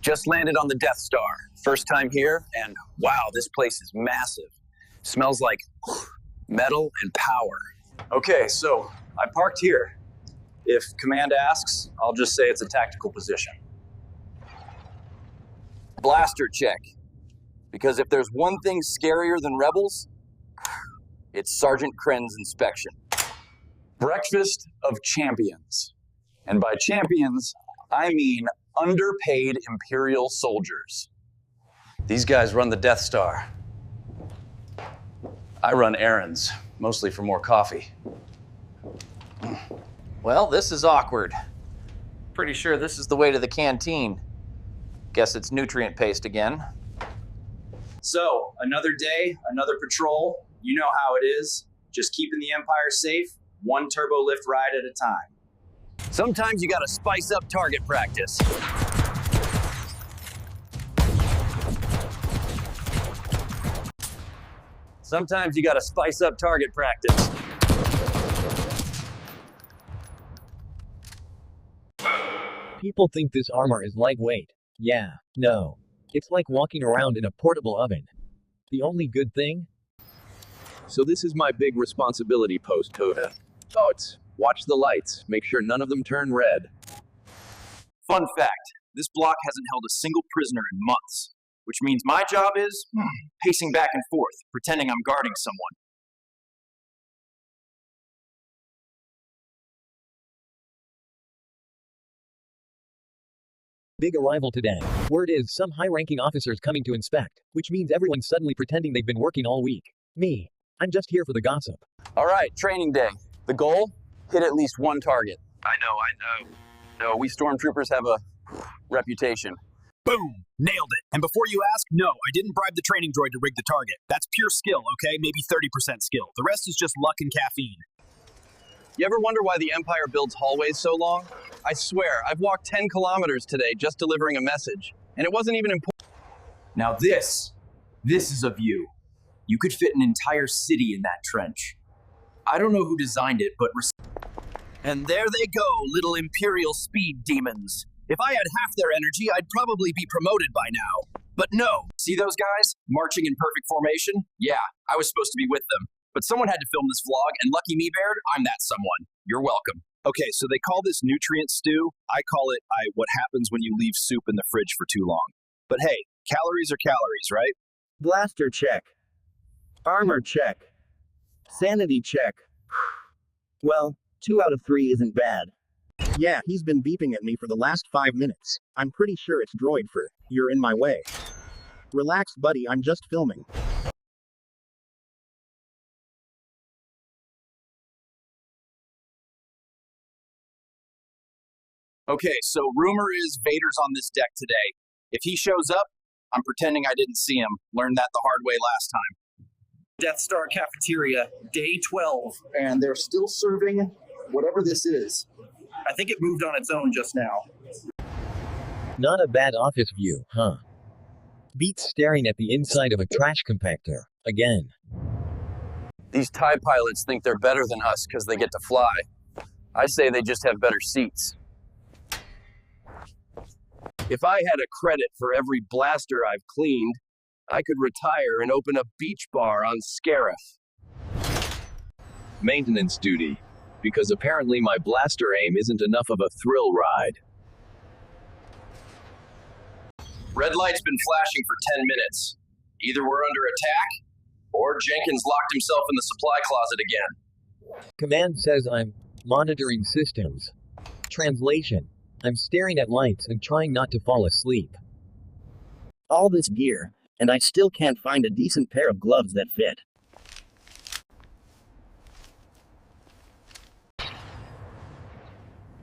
Just landed on the Death Star. First time here, and wow, this place is massive. Smells like metal and power. Okay, so I parked here. If command asks, I'll just say it's a tactical position. Blaster check. Because if there's one thing scarier than rebels, it's Sergeant Kren's inspection. Breakfast of champions. And by champions, I mean underpaid Imperial soldiers. These guys run the Death Star. I run errands, mostly for more coffee. Well, this is awkward. Pretty sure this is the way to the canteen. Guess it's nutrient paste again. So, another day, another patrol. You know how it is. Just keeping the Empire safe, one turbo lift ride at a time. Sometimes you gotta spice up target practice. Sometimes you gotta spice up target practice. People think this armor is lightweight. Yeah, no. It's like walking around in a portable oven. The only good thing? So this is my big responsibility post, Toda. Totes, watch the lights. Make sure none of them turn red. Fun fact, this block hasn't held a single prisoner in months, which means my job is pacing back and forth, pretending I'm guarding someone. Big arrival today. Word is some high-ranking officers coming to inspect, which means everyone's suddenly pretending they've been working all week. Me, I'm just here for the gossip. All right, training day. The goal? Hit at least one target. I know. No, we Stormtroopers have a reputation. Boom! Nailed it. And before you ask, no, I didn't bribe the training droid to rig the target. That's pure skill, okay? Maybe 30% skill. The rest is just luck and caffeine. You ever wonder why the Empire builds hallways so long? I swear, I've walked 10 kilometers today just delivering a message, and it wasn't even important. Now this is a view. You could fit an entire city in that trench. I don't know who designed it, but... And there they go, little Imperial speed demons. If I had half their energy, I'd probably be promoted by now. But no. See those guys? Marching in perfect formation? Yeah, I was supposed to be with them. But someone had to film this vlog, and lucky me, Baird, I'm that someone. You're welcome. Okay, so they call this nutrient stew. I call it what happens when you leave soup in the fridge for too long. But hey, calories are calories, right? Blaster check. Armor check. Sanity check. Well, 2 out of 3 isn't bad. Yeah, he's been beeping at me for the last 5 minutes. I'm pretty sure it's droid for, you're in my way. Relax, buddy, I'm just filming. Okay, so rumor is Vader's on this deck today. If he shows up, I'm pretending I didn't see him. Learned that the hard way last time. Death Star cafeteria, day 12. And they're still serving whatever this is. I think it moved on its own just now. Not a bad office view, huh? Beats staring at the inside of a trash compactor, again. These TIE pilots think they're better than us because they get to fly. I say they just have better seats. If I had a credit for every blaster I've cleaned, I could retire and open a beach bar on Scarif. Maintenance duty. Because apparently my blaster aim isn't enough of a thrill ride. Red light's been flashing for 10 minutes. Either we're under attack, or Jenkins locked himself in the supply closet again. Command says I'm monitoring systems. Translation. I'm staring at lights and trying not to fall asleep. All this gear, and I still can't find a decent pair of gloves that fit.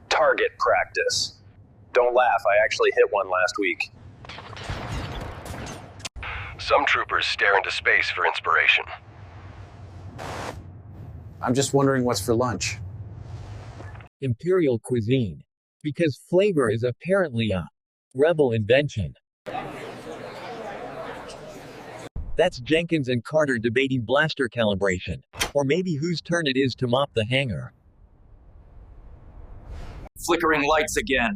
Target practice. Don't laugh, I actually hit one last week. Some troopers stare into space for inspiration. I'm just wondering what's for lunch. Imperial cuisine. Because flavor is apparently a rebel invention. That's Jenkins and Carter debating blaster calibration. Or maybe whose turn it is to mop the hangar. Flickering lights again.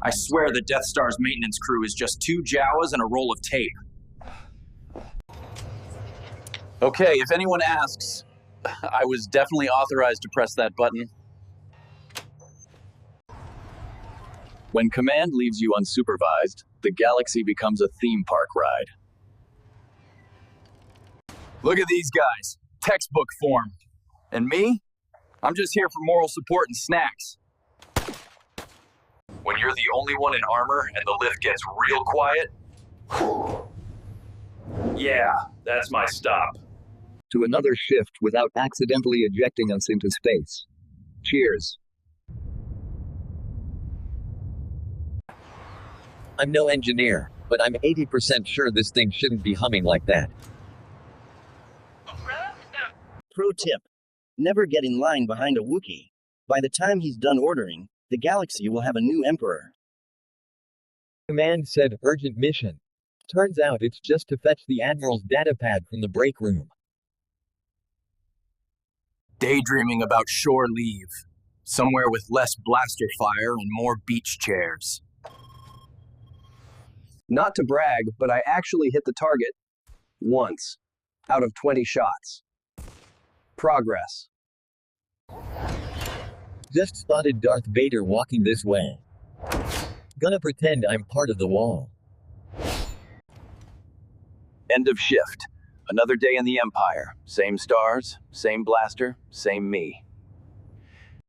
I swear the Death Star's maintenance crew is just 2 Jawas and a roll of tape. Okay, if anyone asks, I was definitely authorized to press that button. When command leaves you unsupervised, the galaxy becomes a theme park ride. Look at these guys. Textbook form. And me? I'm just here for moral support and snacks. When you're the only one in armor and the lift gets real quiet, yeah, that's my stop. To another shift without accidentally ejecting us into space. Cheers. I'm no engineer, but I'm 80% sure this thing shouldn't be humming like that. Pro tip. Never get in line behind a Wookiee. By the time he's done ordering, the galaxy will have a new emperor. Command said urgent mission. Turns out it's just to fetch the Admiral's datapad from the break room. Daydreaming about shore leave. Somewhere with less blaster fire and more beach chairs. Not to brag, but I actually hit the target once out of 20 shots. Progress. Just spotted Darth Vader walking this way. Gonna pretend I'm part of the wall. End of shift. Another day in the Empire. Same stars, same blaster, same me.